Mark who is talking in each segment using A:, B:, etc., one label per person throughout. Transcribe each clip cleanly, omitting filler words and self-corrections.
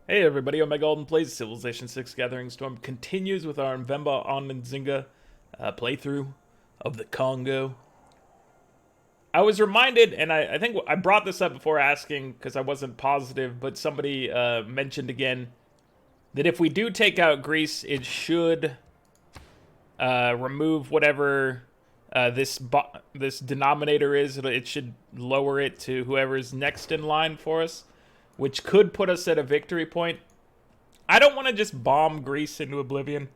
A: Hey everybody, Omega Alden plays Civilization 6 Gathering Storm continues with our Mvemba Onzinga playthrough of the Kongo. I was reminded, and I think I brought this up before asking because I wasn't positive, but somebody mentioned again that if we do take out Greece, it should remove whatever this denominator is. It should lower it to whoever's next in line for us, which could put us at a victory point. I don't want to just bomb Greece into oblivion.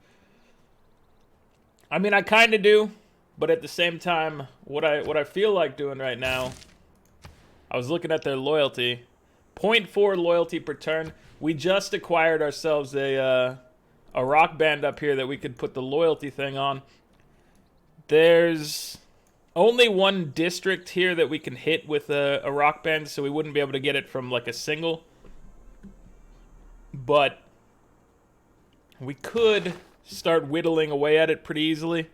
A: I mean, I kind of do, but at the same time, what I feel like doing right now, I was looking at their loyalty. 0.4 loyalty per turn. We just acquired ourselves a rock band up here that we could put the loyalty thing on. There's only one district here that we can hit with a rock band, so we wouldn't be able to get it from like a single. But we could start whittling away at it pretty easily.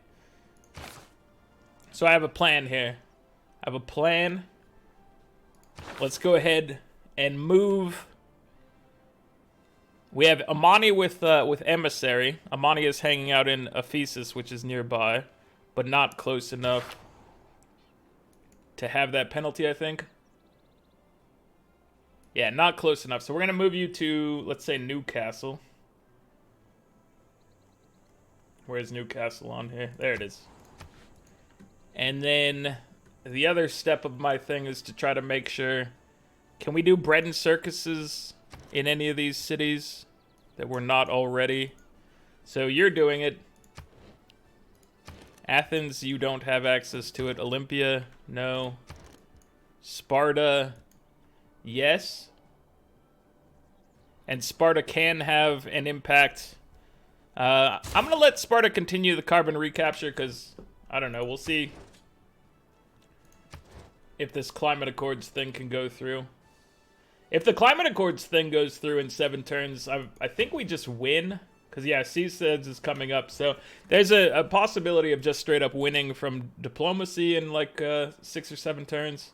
A: So I have a plan here. I have a plan. Let's go ahead and move. We have Amani with Emissary. Amani is hanging out in Ephesus, which is nearby, but not close enough to have that penalty, I think. Yeah, not close enough. So we're going to move you to, let's say, Newcastle. Where's Newcastle on here? There it is. And then the other step of my thing is to try to make sure, can we do bread and circuses in any of these cities that we're not already? So you're doing it. Athens, you don't have access to it. Olympia, no. Sparta, yes. And Sparta can have an impact. I'm going to let Sparta continue the carbon recapture because, I don't know, we'll see if this climate accords thing can go through. If the climate accords thing goes through in 7 turns, I think we just win. Because, yeah, CSEDS is coming up. So there's a possibility of just straight up winning from diplomacy in like 6 or 7 turns.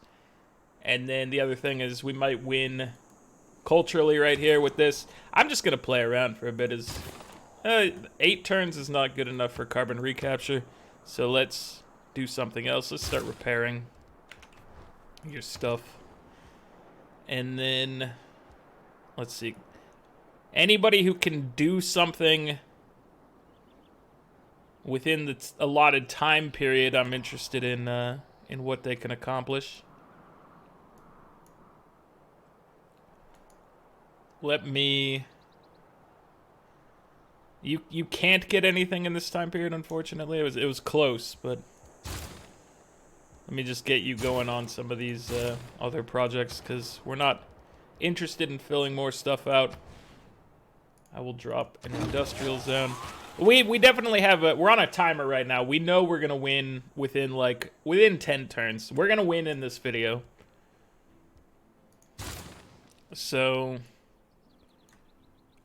A: And then the other thing is we might win culturally right here with this. I'm just going to play around for a bit. 8 turns is not good enough for carbon recapture. So let's do something else. Let's start repairing your stuff. And then, let's see. Anybody who can do something within the allotted time period, I'm interested in what they can accomplish. Let me. You can't get anything in this time period, unfortunately. It was close, but let me just get you going on some of these other projects because we're not interested in filling more stuff out. I will drop an industrial zone. We definitely have we're on a timer right now. We know we're gonna win within 10 turns. We're gonna win in this video. So,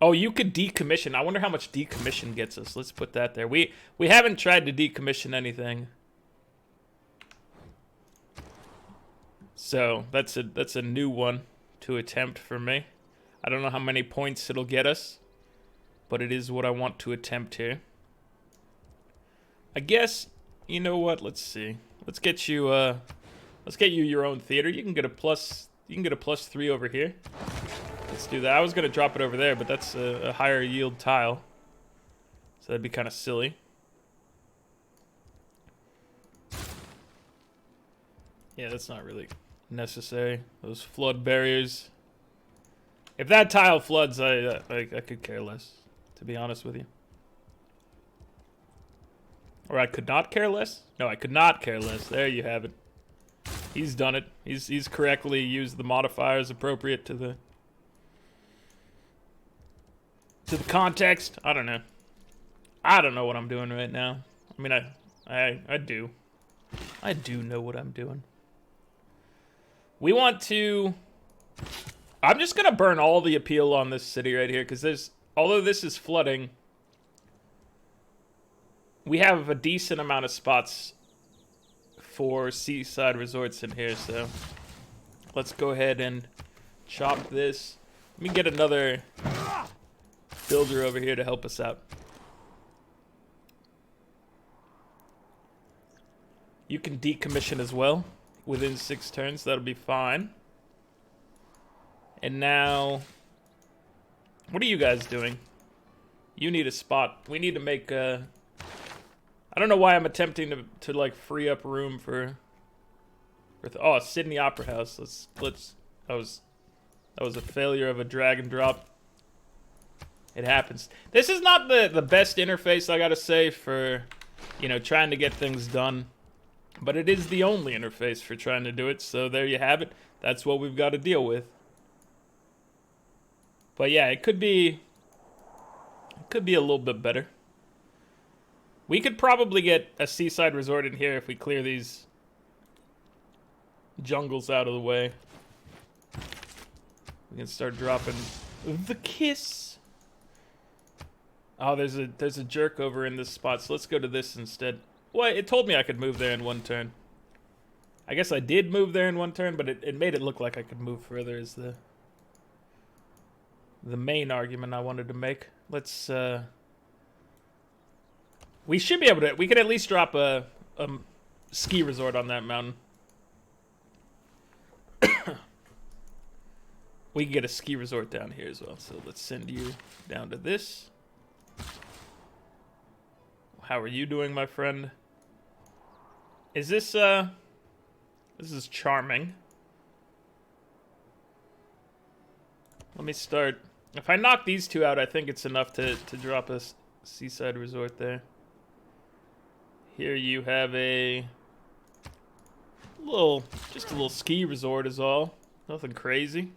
A: oh, you could decommission. I wonder how much decommission gets us. Let's put that there. We haven't tried to decommission anything. So that's a new one to attempt for me. I don't know how many points it'll get us, but it is what I want to attempt here. I guess, you know what? Let's see. Let's get you your own theater. You can get a +3 over here. Let's do that. I was gonna drop it over there, but that's a higher yield tile, so that'd be kind of silly. Yeah, that's not really necessary. Those flood barriers. If that tile floods, I could care less, to be honest with you. Or I could not care less? No, I could not care less. There you have it. He's done it. He's correctly used the modifiers appropriate to the context. I don't know. I don't know what I'm doing right now. I mean, I do. I do know what I'm doing. We want to. I'm just gonna burn all the appeal on this city right here because although this is flooding, we have a decent amount of spots for seaside resorts in here. So let's go ahead and chop this. Let me get another builder over here to help us out. You can decommission as well within 6 turns. That'll be fine. And now, what are you guys doing? You need a spot. We need to make a... I don't know why I'm attempting to like free up room for oh, Sydney Opera House. Let's that was a failure of a drag and drop. It happens. This is not the best interface, I gotta say, for, you know, trying to get things done. But it is the only interface for trying to do it, so there you have it. That's what we've got to deal with. But yeah, it could be a little bit better. We could probably get a seaside resort in here if we clear these jungles out of the way. We can start dropping the kiss. Oh, there's a jerk over in this spot, so let's go to this instead. Well, it told me I could move there in 1 turn. I guess I did move there in 1 turn, but it made it look like I could move further is the main argument I wanted to make. Let's, we should be able to, we could at least drop a ski resort on that mountain. We can get a ski resort down here as well, so let's send you down to this. How are you doing, my friend? Is this, this is charming. Let me start. If I knock these 2 out, I think it's enough to drop a seaside resort there. Here you have just a little ski resort is all. Nothing crazy.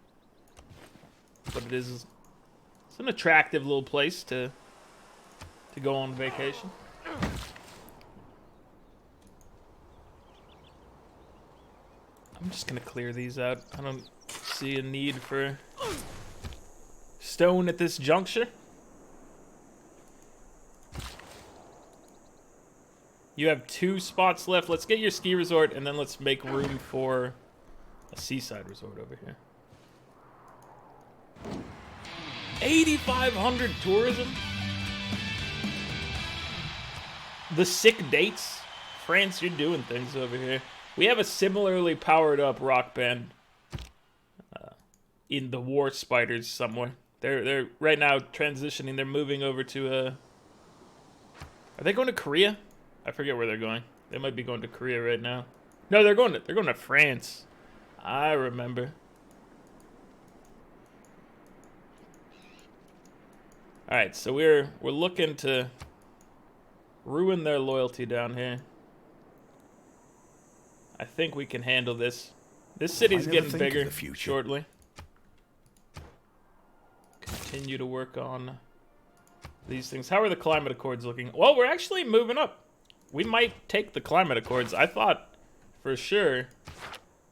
A: But it's an attractive little place to go on vacation. I'm just gonna clear these out. I don't see a need for stone at this juncture. You have 2 spots left. Let's get your ski resort, and then let's make room for a seaside resort over here. 8,500 tourism? The sick dates? France, you're doing things over here. We have a similarly powered up rock band in the War Spiders somewhere. They're right now transitioning. They're moving over to are they going to Korea? I forget where they're going. They might be going to Korea right now. No, they're going to France. I remember. All right, so we're looking to ruin their loyalty down here. I think we can handle this. This city's getting bigger shortly. Continue to work on these things. How are the climate accords looking? Well, we're actually moving up. We might take the climate accords. I thought for sure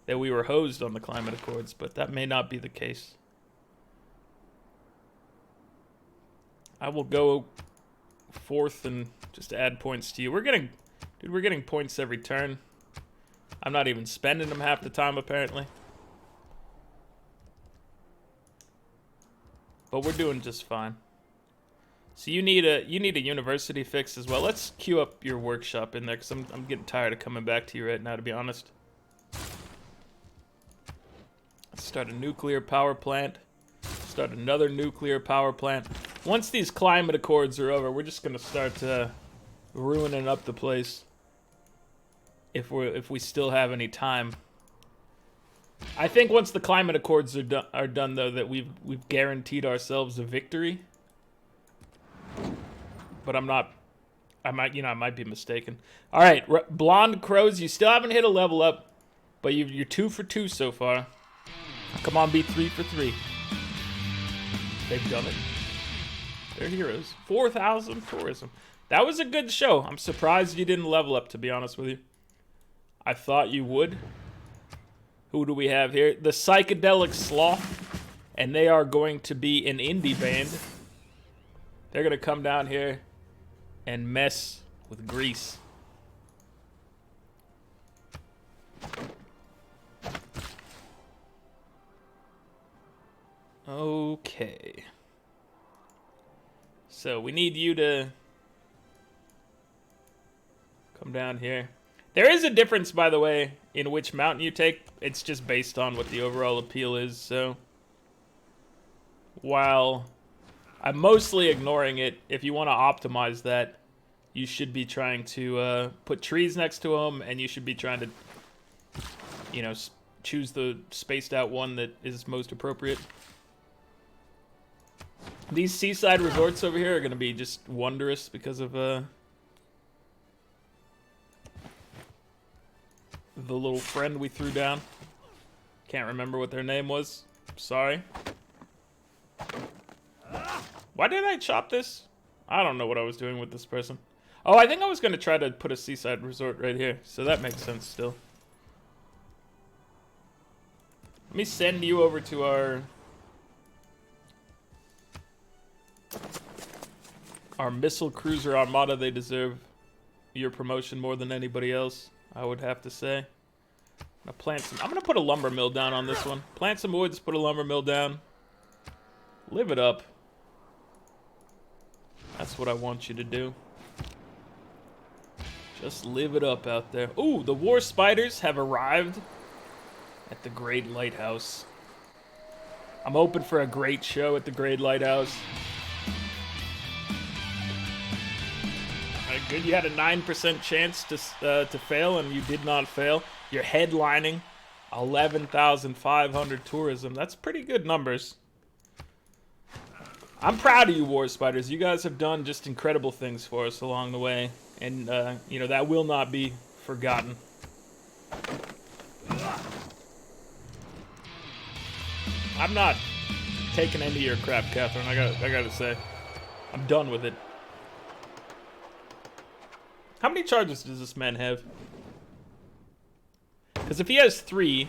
A: that we were hosed on the climate accords, but that may not be the case. I will go 4th and just add points to you. We're getting points every turn. I'm not even spending them half the time, apparently. But we're doing just fine. So you need a university fix as well. Let's queue up your workshop in there, because I'm getting tired of coming back to you right now, to be honest. Let's start a nuclear power plant. Start another nuclear power plant. Once these climate accords are over, we're just gonna start ruining up the place. If we still have any time. I think once the climate accords are done though, that we've guaranteed ourselves a victory. But I might be mistaken. All right, Blonde Crows, you still haven't hit a level up, but you're 2 for 2 so far. Come on, be 3 for 3. They've done it. They're heroes. 4,000 tourism. That was a good show. I'm surprised you didn't level up, to be honest with you. I thought you would. Who do we have here? The Psychedelic Sloth. And they are going to be an indie band. They're going to come down here and mess with Greece. Okay. So we need you to come down here. There is a difference, by the way, in which mountain you take. It's just based on what the overall appeal is. So while I'm mostly ignoring it, if you want to optimize that, you should be trying to put trees next to them, and you should be trying to, you know, choose the spaced out one that is most appropriate. These seaside resorts over here are going to be just wondrous because of the little friend we threw down. Can't remember what their name was. Sorry. Why did I chop this? I don't know what I was doing with this person. Oh, I think I was going to try to put a seaside resort right here. So that makes sense still. Let me send you over to our missile cruiser armada. They deserve your promotion more than anybody else, I would have to say. I'm gonna put a lumber mill down on this one. Plant some woods, put a lumber mill down. Live it up. That's what I want you to do. Just live it up out there. Ooh, the war spiders have arrived at the Great Lighthouse. I'm open for a great show at the Great Lighthouse. Alright, good. You had a 9% chance to fail, and you did not fail. You're headlining 11,500 tourism. That's pretty good numbers. I'm proud of you, War Spiders. You guys have done just incredible things for us along the way. And, you know, that will not be forgotten. I'm not taking any of your crap, Catherine. I gotta say. I'm done with it. How many charges does this man have? Because if he has 3,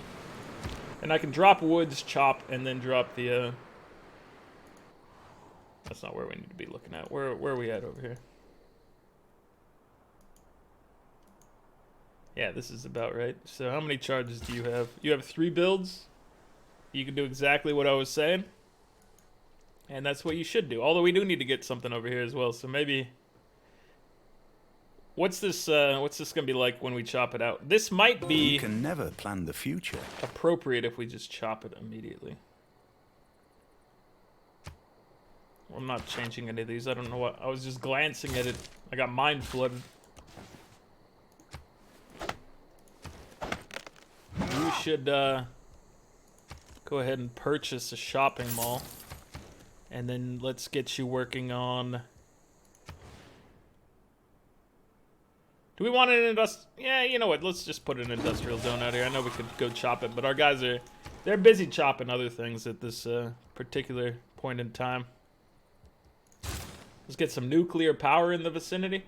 A: then I can drop woods, chop, and then drop the, That's not where we need to be looking at. Where are we at over here? Yeah, this is about right. So how many charges do you have? You have 3 builds. You can do exactly what I was saying. And that's what you should do. Although we do need to get something over here as well. So maybe... What's this gonna be like when we chop it out? This might be...
B: You can never plan the future.
A: Appropriate if we just chop it immediately. I'm not changing any of these. I don't know what... I was just glancing at it. I got mind flooded. You should go ahead and purchase a shopping mall. And then let's get you working on... Do we want an industrial... Yeah, you know what? Let's just put an industrial zone out here. I know we could go chop it, but our guys are... They're busy chopping other things at this particular point in time. Let's get some nuclear power in the vicinity.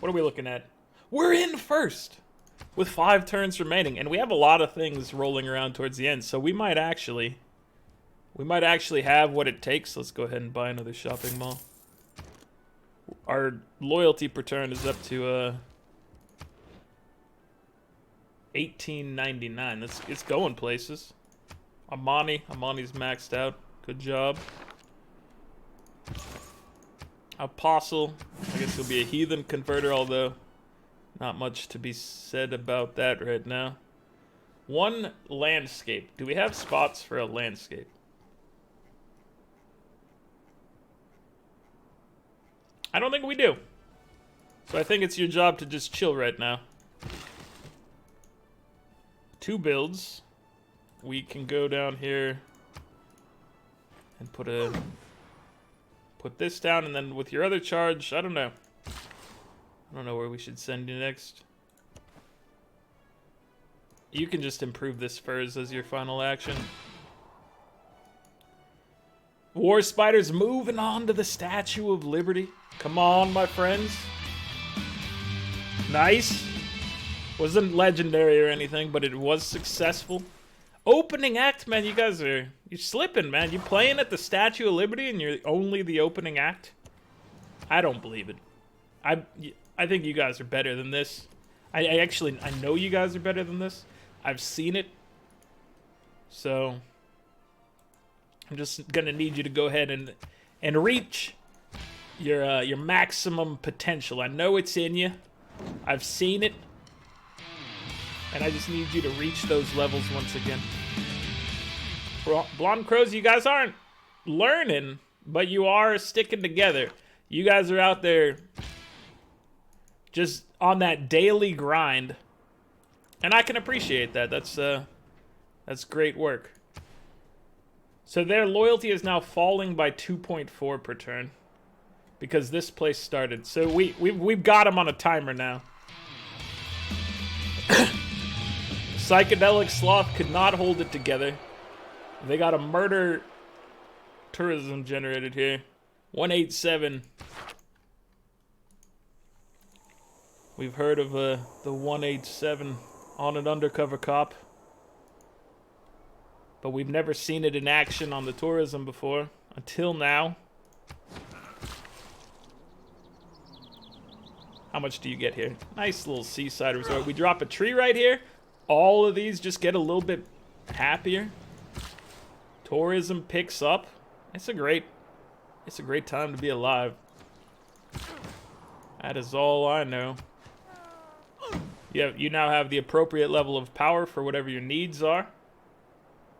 A: What are we looking at? We're in first! With 5 turns remaining. And we have a lot of things rolling around towards the end. So we might actually... We might actually have what it takes. Let's go ahead and buy another shopping mall. Our loyalty per turn is up to... $18.99. It's going places. Amani's maxed out. Good job. Apostle. I guess he'll be a heathen converter, although not much to be said about that right now. 1 landscape. Do we have spots for a landscape? I don't think we do. So I think it's your job to just chill right now. 2 builds. We can go down here and put this down, and then with your other charge, I don't know. I don't know where we should send you next. You can just improve this furs as your final action. War Spiders moving on to the Statue of Liberty. Come on, my friends. Nice. Wasn't legendary or anything, but it was successful. Opening act, man. You guys are... You're slipping, man. You playing at the Statue of Liberty and you're only the opening act? I don't believe it. I think you guys are better than this. I know you guys are better than this. I've seen it. So... I'm just gonna need you to go ahead and reach your maximum potential. I know it's in you. I've seen it. And I just need you to reach those levels once again. Blonde Crows, you guys aren't learning, but you are sticking together. You guys are out there just on that daily grind. And I can appreciate that. That's great work. So their loyalty is now falling by 2.4 per turn. Because this place started. So we've got them on a timer now. Psychedelic Sloth could not hold it together. They got a murder tourism generated here. 187. We've heard of the 187 on an undercover cop. But we've never seen it in action on the tourism before. Until now. How much do you get here? Nice little seaside resort. We drop a tree right here. All of these just get a little bit happier. Tourism picks up. It's a great time to be alive. That is all I know. You now have the appropriate level of power for whatever your needs are.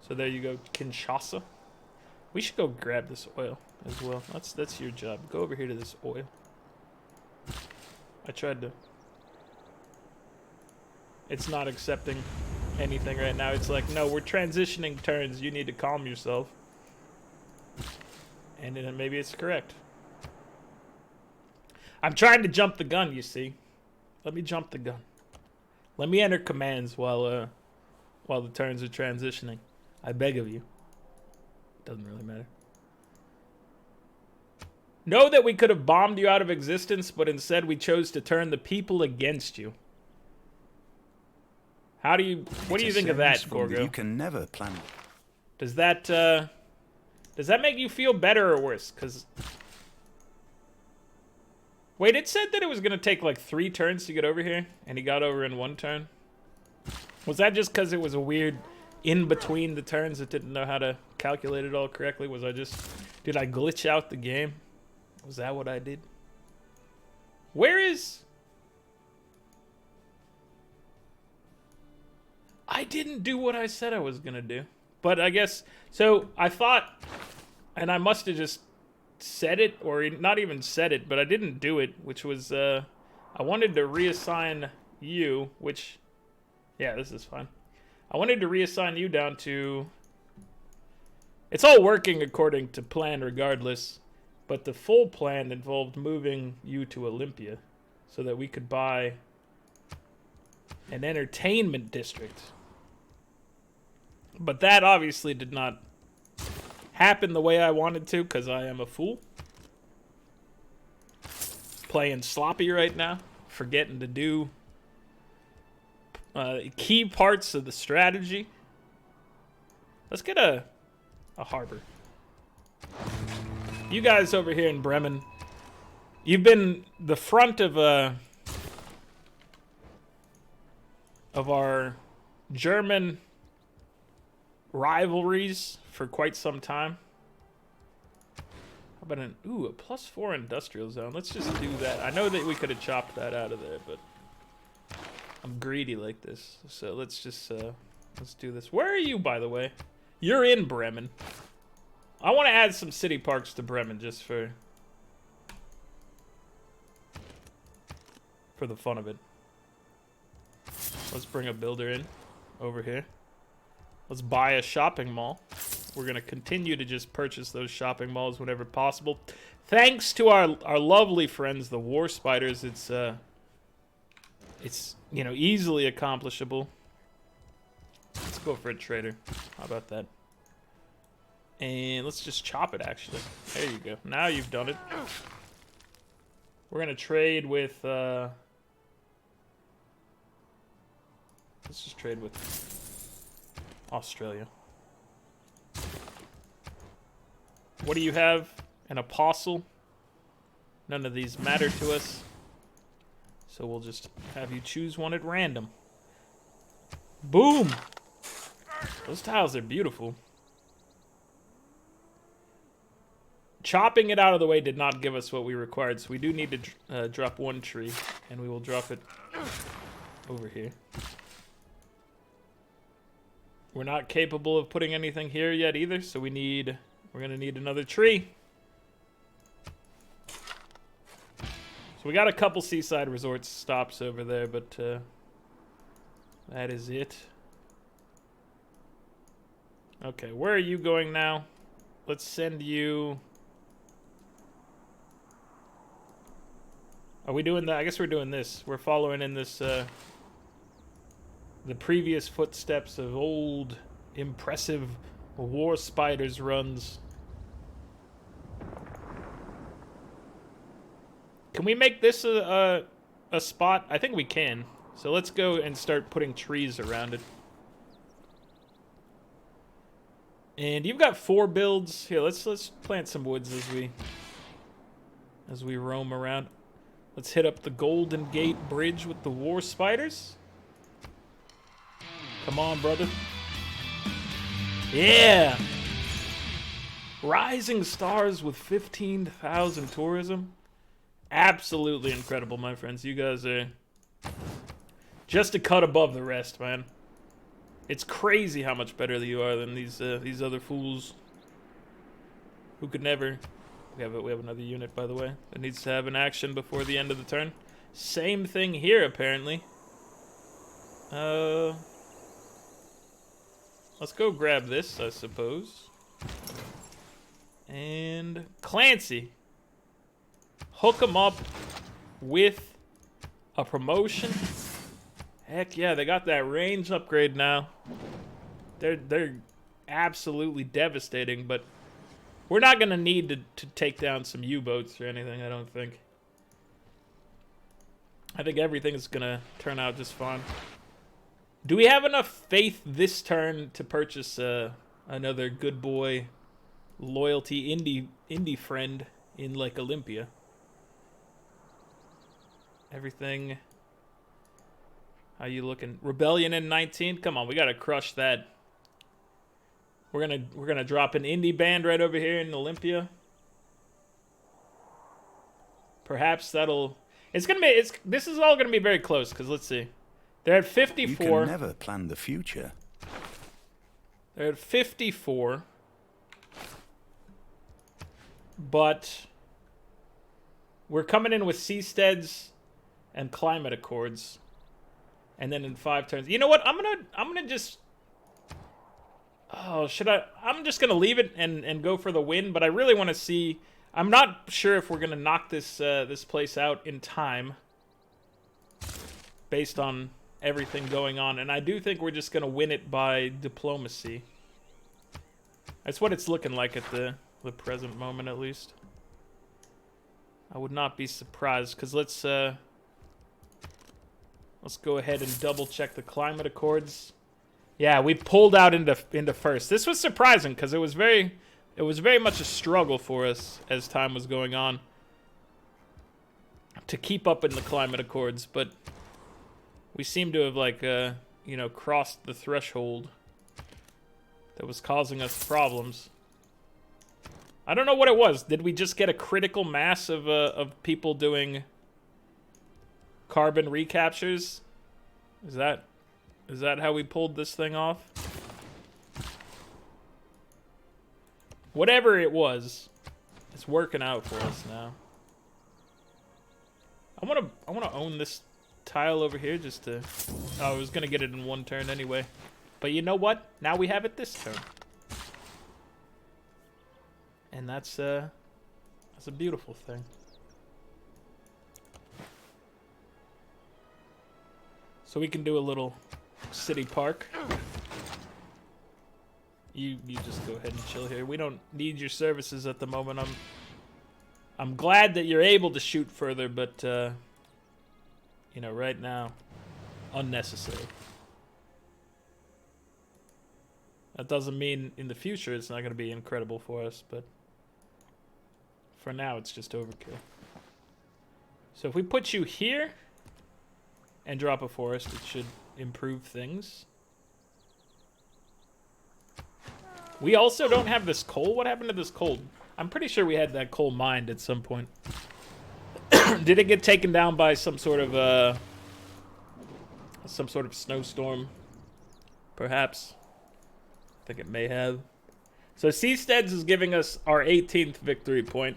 A: So there you go, Kinshasa. We should go grab this oil as well. That's your job. Go over here to this oil. I tried to. It's not accepting anything right now. It's like, no, we're transitioning turns. You need to calm yourself. And then maybe it's correct. I'm trying to jump the gun, you see. Let me jump the gun. Let me enter commands while the turns are transitioning. I beg of you. Doesn't really matter. Know that we could have bombed you out of existence, but instead we chose to turn the people against you. What do you think of that, Gorgo?
B: You can never plan.
A: Does that make you feel better or worse? Cause wait, it said that it was gonna take like 3 turns to get over here, and he got over in 1 turn. Was that just because it was a weird in between the turns that didn't know how to calculate it all correctly? Did I glitch out the game? Was that what I did? Where is... I didn't do what I said I was gonna do. But I guess... So, I thought... And I must have just said it, or not even said it, but I didn't do it, which was... I wanted to reassign you, which... Yeah, this is fine. I wanted to reassign you down to... It's all working according to plan regardless. But the full plan involved moving you to Olympia so that we could buy an entertainment district. But that obviously did not happen the way I wanted to because I am a fool. Playing sloppy right now, forgetting to do key parts of the strategy. Let's get a harbor. You guys over here in Bremen, you've been the front of our German rivalries for quite some time. How about a +4 industrial zone? Let's just do that. I know that we could have chopped that out of there, but I'm greedy like this. So let's just let's do this. Where are you, by the way? You're in Bremen. I want to add some city parks to Bremen just for the fun of it. Let's bring a builder in over here. Let's buy a shopping mall. We're going to continue to just purchase those shopping malls whenever possible. Thanks to our lovely friends, the War Spiders, it's you know, easily accomplishable. Let's go for a trader. How about that? And let's just chop it, actually. There you go. Now you've done it. We're going to trade with... let's just trade with Australia. What do you have? An apostle? None of these matter to us. So we'll just have you choose one at random. Boom! Those tiles are beautiful. chopping it out of the way did not give us what we required, so we do need to drop one tree, and we will drop it over here. We're not capable of putting anything here yet either, so we're gonna need another tree. So we got a couple seaside resort stops over there, but that is it. Okay, where are you going now? Let's send you... Are we doing that? I guess we're doing this. We're following in this, the previous footsteps of old, impressive war spiders runs. Can we make this a spot? I think we can. So let's go and start putting trees around it. And you've got 4 builds. Here, let's plant some woods as we roam around. Let's hit up the Golden Gate Bridge with the war spiders. Come on, brother. Yeah! Rising stars with 15,000 tourism. Absolutely incredible, my friends. You guys are just a cut above the rest, man. It's crazy how much better you are than these other fools who could never. We have another unit, by the way, that needs to have an action before the end of the turn. Same thing here, apparently. Let's go grab this, I suppose. And Clancy. Hook them up with a promotion. Heck yeah, they got that range upgrade now. They're absolutely devastating, but we're not gonna need to take down some U-boats or anything, I don't think. I think everything is gonna turn out just fine. Do we have enough faith this turn to purchase another good boy loyalty indie friend in like Olympia? Everything. How you looking? Rebellion in 19? Come on, we gotta crush that. We're gonna drop an indie band right over here in Olympia. Perhaps that'll. This is all gonna be very close because let's see. They're at 54.
B: You can never plan the future.
A: They're at 54. But we're coming in with seasteads and climate accords. And then in 5 turns. You know what? I'm gonna just. Oh, should I? I'm just gonna leave it and go for the win. But I really want to see. I'm not sure if we're gonna knock this this place out in time, based on everything going on. And I do think we're just gonna win it by diplomacy. That's what it's looking like at the present moment, at least. I would not be surprised, because let's go ahead and double check the climate accords. Yeah, we pulled out into first. This was surprising because it was very much a struggle for us as time was going on to keep up in the climate accords, but we seem to have like crossed the threshold that was causing us problems. I don't know what it was. Did we just get a critical mass of people doing carbon recaptures? Is that how we pulled this thing off? Whatever it was, it's working out for us now. I wanna own this tile over here just to. Oh, I was gonna get it in 1 turn anyway, but you know what? Now we have it this turn, and that's a beautiful thing. So we can do a little city park. You just go ahead and chill here. We don't need your services at the moment. I'm glad that you're able to shoot further, but right now, unnecessary. That doesn't mean in the future it's not going to be incredible for us, but for now it's just overkill. So if we put you here and drop a forest, it should improve things. We also don't have this coal. What happened to this coal? I'm pretty sure we had that coal mined at some point. Did it get taken down by some sort of snowstorm? Perhaps. I think it may have. So Seasteads is giving us our 18th victory point.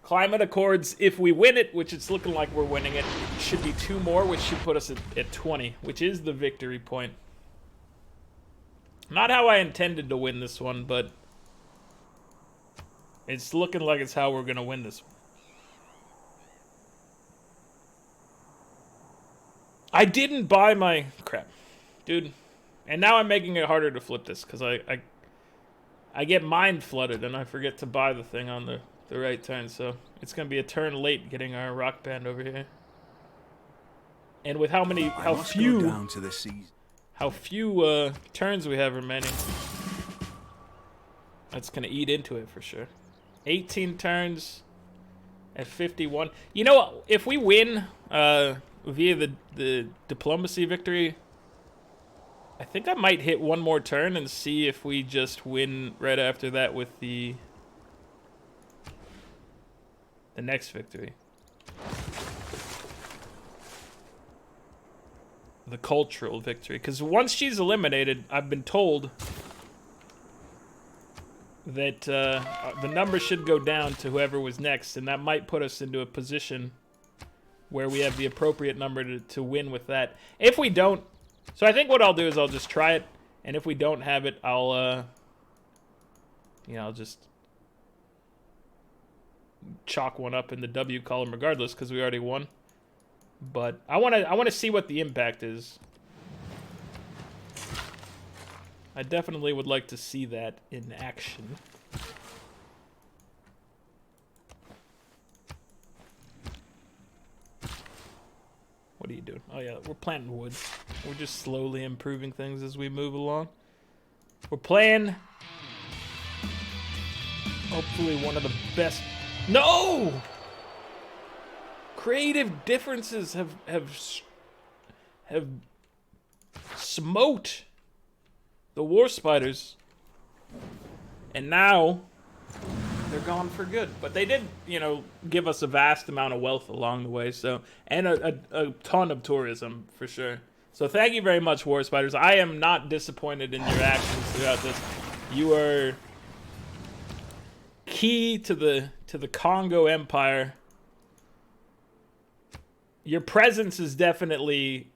A: Climate Accords, if we win it, which it's looking like we're winning it, should be 2 more, which should put us at 20, which is the victory point. Not how I intended to win this one, but it's looking like it's how we're going to win this one. I didn't buy my... Crap. Dude. And now I'm making it harder to flip this, because I get mind flooded, and I forget to buy the thing on the right turn, so it's going to be a turn late getting our rock band over here. And with how few turns we have remaining, that's going to eat into it for sure. 18 turns at 51. You know what? If we win via the diplomacy victory, I think I might hit one more turn and see if we just win right after that with the next victory. The cultural victory. Because once she's eliminated, I've been told that the number should go down to whoever was next, and that might put us into a position where we have the appropriate number to win with that. If we don't... So I think what I'll do is I'll just try it, and if we don't have it, I'll I'll just chalk one up in the W column regardless, because we already won. But I want to see what the impact is. I definitely would like to see that in action. What are you doing? Oh yeah, we're planting wood. We're just slowly improving things as we move along. We're playing hopefully one of the best... No! Creative differences have smote the war spiders, and now they're gone for good. But they did, give us a vast amount of wealth along the way, so, and a ton of tourism for sure. So thank you very much, war spiders. I am not disappointed in your actions throughout this. You are key to the Kongo Empire. Your presence is definitely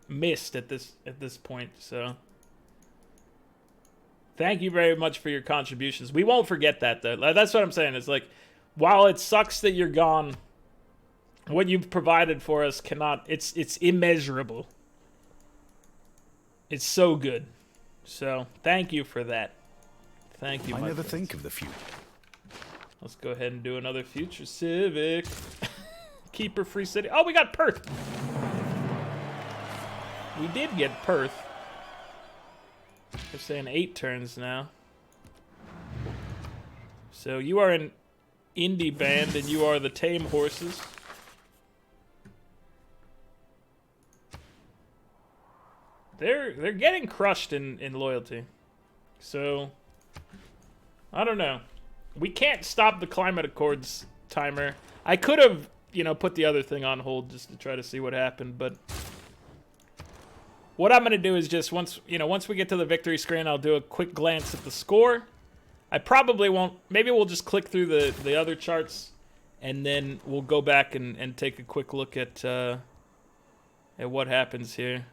A: missed at this point, so thank you very much for your contributions. We won't forget that, though. That's what I'm saying. It's like, while it sucks that you're gone, what you've provided for us it's immeasurable. It's so good. So thank you for that. Thank you.
B: I never think of the future.
A: Let's go ahead and do another future civic. Keeper free city. Oh, we got Perth. We did get Perth. We're saying 8 turns now. So you are an indie band and you are the tame horses. They're getting crushed in loyalty. So I don't know. We can't stop the climate accords timer. I could have, put the other thing on hold just to try to see what happened, but what I'm going to do is just once we get to the victory screen, I'll do a quick glance at the score. I probably won't. Maybe we'll just click through the other charts, and then we'll go back and take a quick look at what happens here.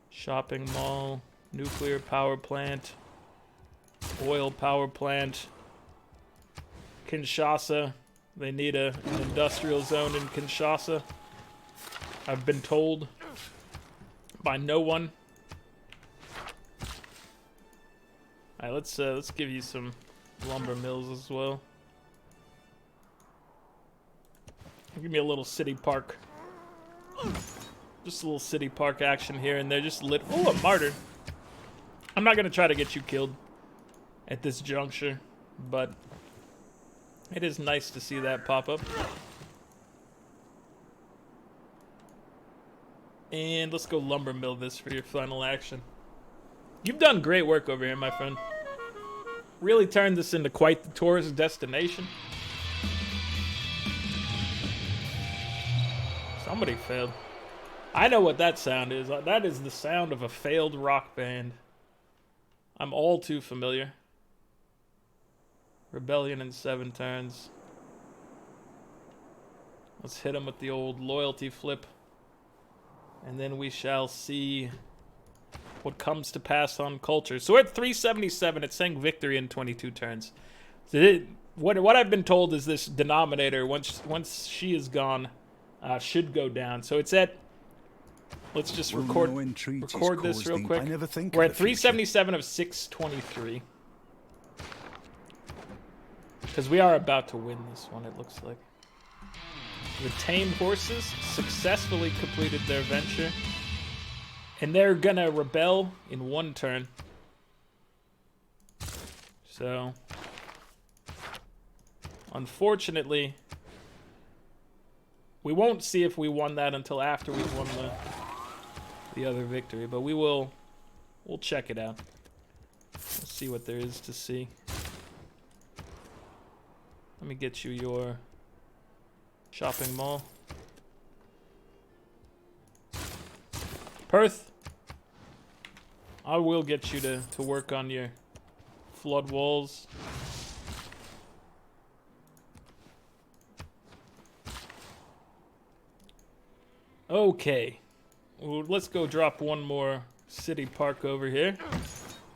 A: Shopping mall, nuclear power plant, oil power plant, Kinshasa. They need an industrial zone in Kinshasa, I've been told by no one. All right, let's give you some lumber mills as well. Give me a little city park. Just a little city park action here and there. Just lit. Oh, a martyr. I'm not gonna try to get you killed at this juncture, but it is nice to see that pop up. And let's go lumber mill this for your final action. You've done great work over here, my friend. really turned this into quite the tourist destination. Somebody failed. I know what that sound is. That is the sound of a failed rock band. I'm all too familiar. Rebellion in 7 turns. Let's hit him with the old loyalty flip. And then we shall see what comes to pass on culture. So we're at 377. It's saying victory in 22 turns. So what I've been told is this denominator, once she is gone, should go down. So it's at... Let's just record this real quick. We're at 377 of 623. Because we are about to win this one, it looks like. The tame horses successfully completed their venture. And they're gonna rebel in 1 turn. So... unfortunately... we won't see if we won that until after we've won the other victory, but we'll check it out. Let's see what there is to see. Let me get you your shopping mall. Perth, I will get you to work on your flood walls. Okay. Well, let's go drop one more city park over here.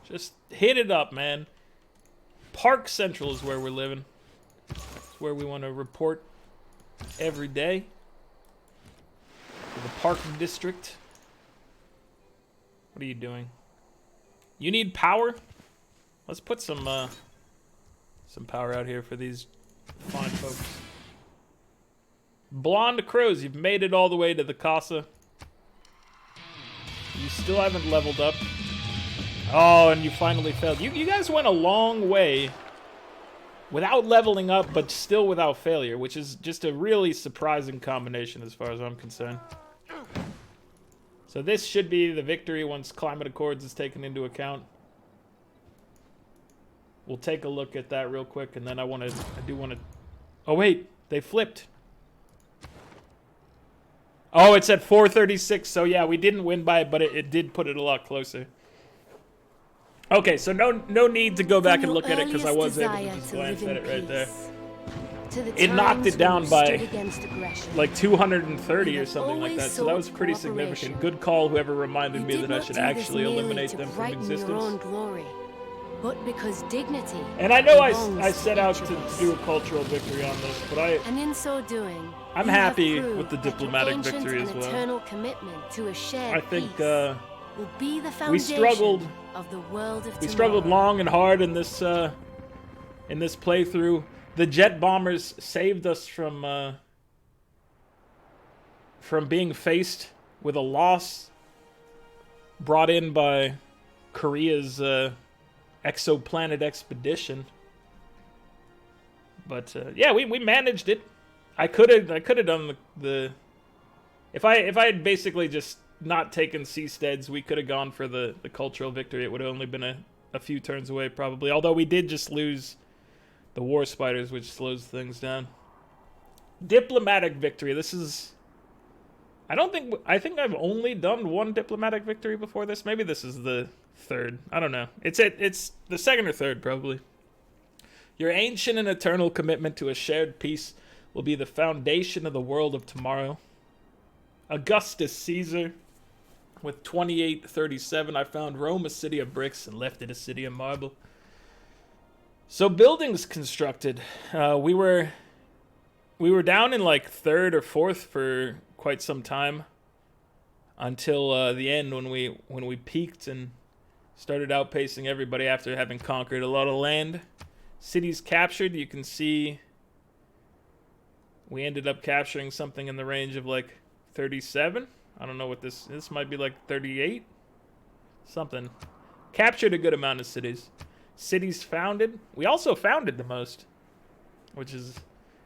A: Just hit it up, man. Park Central is where we're living. It's where we want to report every day. To the Park District. What are you doing? You need power? Let's put some power out here for these fine folks. Blonde Crows, you've made it all the way to the Casa. You still haven't leveled up. Oh, and you finally failed. You guys went a long way without leveling up, but still without failure, which is just a really surprising combination as far as I'm concerned. So this should be the victory once Climate Accords is taken into account. We'll take a look at that real quick, and then I do want to... Oh, wait. They flipped. Oh, it's at 436, so yeah, we didn't win by it, but it did put it a lot closer. Okay, so no need to go back and look at it, because I was able to just glance at it right there. It knocked it down by like 230 or something like that, so that was pretty significant. Good call, whoever reminded me that I should actually eliminate them from existence.
C: But because dignity.
A: And I know I set out to do a cultural victory on this, but
C: and in so doing,
A: I'm happy with the diplomatic victory as well.
C: Commitment to a shared
A: I think
C: will be the foundation
A: we struggled
C: of the world of
A: we struggled long and hard in this playthrough. The jet bombers saved us from being faced with a loss brought in by Korea's exoplanet expedition. But yeah, we managed it. I could have done the if I had basically just not taken seasteads, we could have gone for the cultural victory. It would have only been a few turns away probably. Although we did just lose the war spiders, which slows things down. Diplomatic victory. This is I think I've only done one diplomatic victory before this. Maybe this is the third. I don't know. It's the second or third probably. Your ancient and eternal commitment to a shared peace will be the foundation of the world of tomorrow. Augustus Caesar with 2837. I found Rome a city of bricks and left it a city of marble. So buildings constructed. We were down in like 3rd or 4th for quite some time until the end when we peaked and started outpacing everybody after having conquered a lot of land. Cities captured. You can see we ended up capturing something in the range of like 37. I don't know what this might be, like 38 something. Captured a good amount of cities. Cities founded. We also founded the most, which is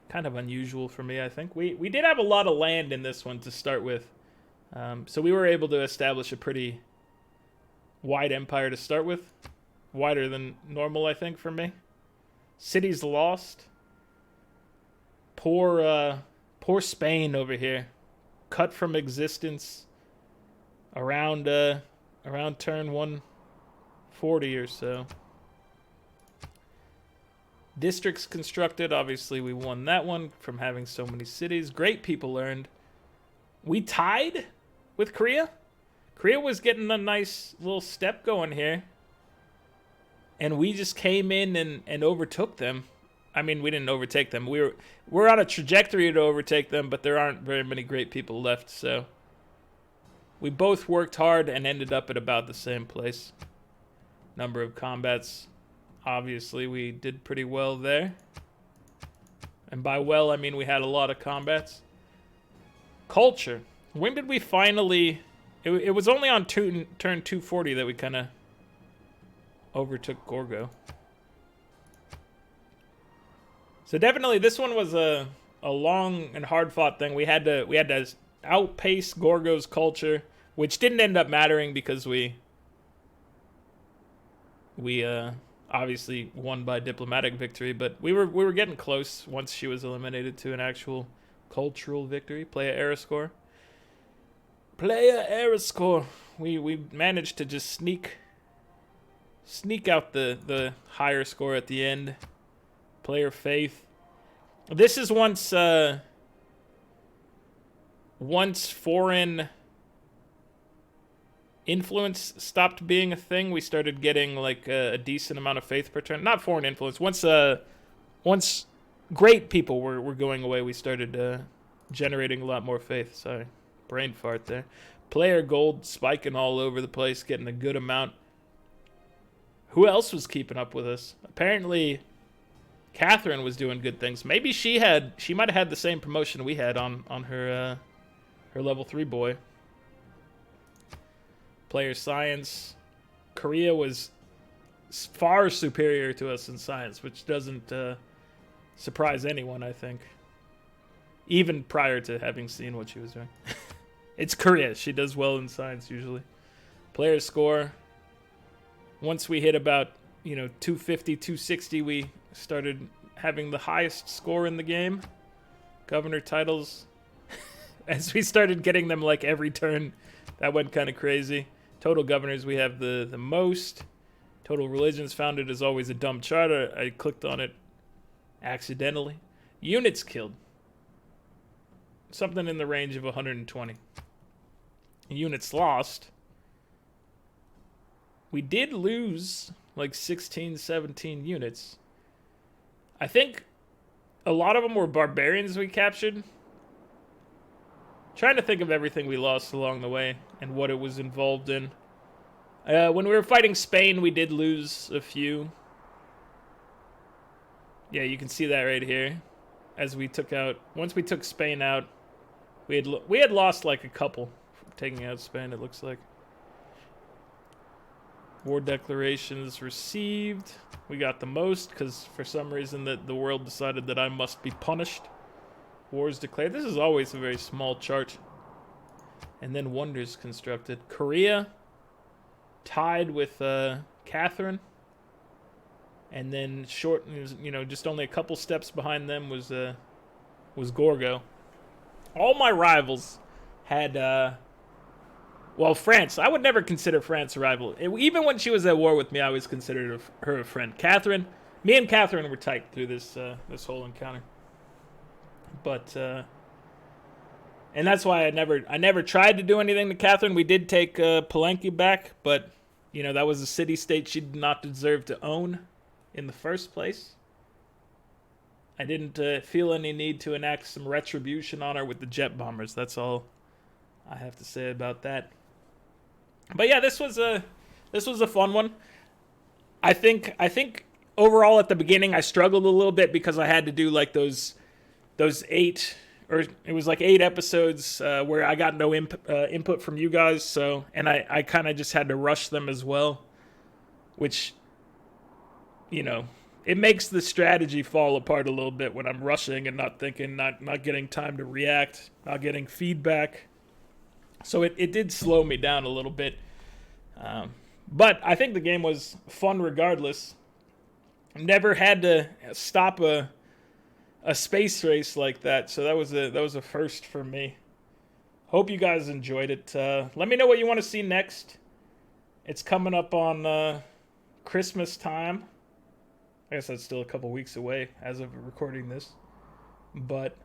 A: kind of unusual for me. I think we did have a lot of land in this one to start with, so we were able to establish a pretty wide empire to start with. wider than normal, I think, for me. Cities lost. Poor Spain over here. Cut from existence around turn 140 or so. Districts constructed. Obviously, we won that one from having so many cities. Great people earned. We tied with Korea. Korea was getting a nice little step going here. And we just came in and overtook them. I mean, we didn't overtake them. We're on a trajectory to overtake them, but there aren't very many great people left, so we both worked hard and ended up at about the same place. Number of combats. Obviously, we did pretty well there. And by well, I mean we had a lot of combats. Culture. When did we finally... It was only on turn 240 that we kind of overtook Gorgo. So definitely this one was a long and hard-fought thing. We had to outpace Gorgo's culture, which didn't end up mattering because we obviously won by diplomatic victory, but we were getting close once she was eliminated to an actual cultural victory. Player error score. Player error score. We managed to just sneak out the higher score at the end. Player faith. This is once foreign influence stopped being a thing. We started getting like a decent amount of faith per turn. Not foreign influence. Once great people were going away, we started generating a lot more faith. Sorry, brain fart there. Player gold spiking all over the place, getting a good amount. Who else was keeping up with us? Apparently, Catherine was doing good things. Maybe she might have had the same promotion we had on her level 3 boy. Player science. Korea was far superior to us in science, which doesn't surprise anyone, I think. Even prior to having seen what she was doing. It's Korea. She does well in science usually. Player score. Once we hit about, 250, 260, we started having the highest score in the game. Governor titles. As we started getting them like every turn, that went kind of crazy. Total governors, we have the most. Total religions founded is always a dumb chart. I clicked on it accidentally. Units killed. Something in the range of 120. Units lost. We did lose like 16, 17 units. I think a lot of them were barbarians we captured. Trying to think of everything we lost along the way and what it was involved in. When we were fighting Spain, we did lose a few. Yeah, you can see that right here. As we took out... Once we took Spain out, we had lost like a couple from taking out Spain, it looks like. War declarations received. We got the most because for some reason the world decided that I must be punished. Wars declared. This is always a very small chart. And then wonders constructed. Korea tied with Catherine. And then just only a couple steps behind them was Gorgo. All my rivals had France. I would never consider France a rival. Even when she was at war with me, I always considered her a friend. Catherine, me and Catherine were tight through this whole encounter. But and that's why I never tried to do anything to Catherine. We did take Palenque back, but that was a city-state she did not deserve to own in the first place. I didn't feel any need to enact some retribution on her with the jet bombers. That's all I have to say about that. But yeah, this was a fun one. I think overall at the beginning I struggled a little bit because I had to do like those 8, or it was like 8 episodes where I got no input from you guys. So, and I kind of just had to rush them as well, which, it makes the strategy fall apart a little bit when I'm rushing and not thinking, not getting time to react, not getting feedback. So it did slow me down a little bit. But I think the game was fun regardless. Never had to stop a space race like that, so that was a first for me. Hope you guys enjoyed it. Let me know what you want to see next. It's coming up on Christmas time. I guess that's still a couple weeks away as of recording this. But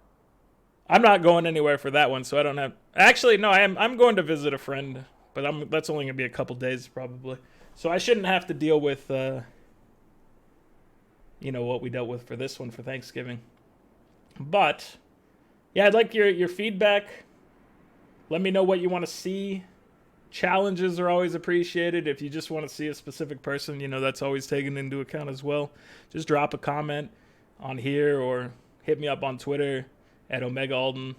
A: I'm not going anywhere for that one, so I don't have... Actually, no, I'm going to visit a friend, but that's only going to be a couple days probably. So I shouldn't have to deal with, what we dealt with for this one for Thanksgiving. But, yeah, I'd like your feedback. Let me know what you want to see. Challenges are always appreciated. If you just want to see a specific person, that's always taken into account as well. Just drop a comment on here or hit me up on Twitter at Omega Alden.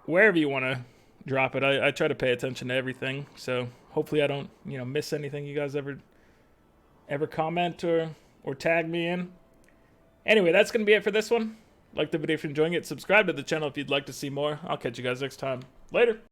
A: Wherever you want to drop it. I try to pay attention to everything. So hopefully I don't, miss anything you guys ever comment or tag me in. Anyway, that's going to be it for this one. Like the video if you're enjoying it. Subscribe to the channel if you'd like to see more. I'll catch you guys next time. Later.